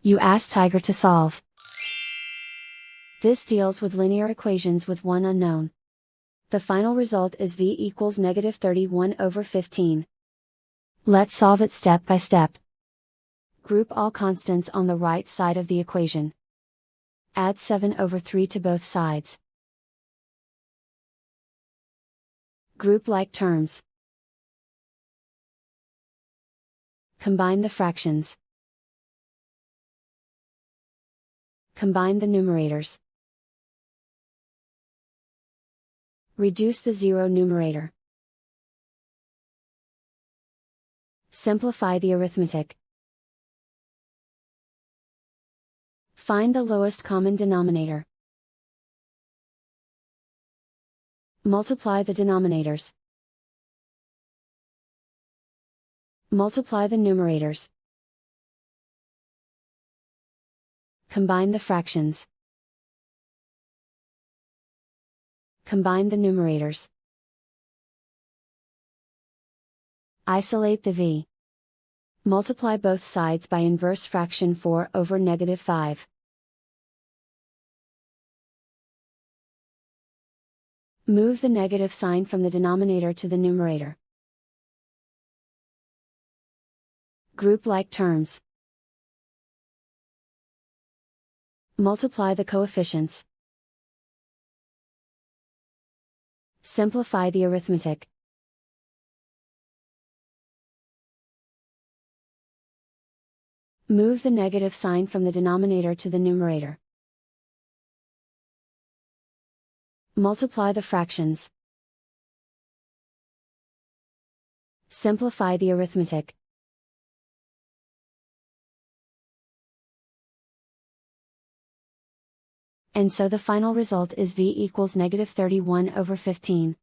You ask Tiger to solve. This deals with linear equations with one unknown. The final result is v equals -31/15. Let's solve it step by step. Group all constants on the right side of the equation. Add 7/3 to both sides. Group like terms. Combine the fractions. Combine the numerators. Reduce the zero numerator. Simplify the arithmetic. Find the lowest common denominator. Multiply the denominators. Multiply the numerators. Combine the fractions. Combine the numerators. Isolate the v. Multiply both sides by inverse fraction 4/-5. Move the negative sign from the denominator to the numerator. Group like terms. Multiply the coefficients. Simplify the arithmetic. Move the negative sign from the denominator to the numerator. Multiply the fractions. Simplify the arithmetic. And so the final result is v equals -31/15.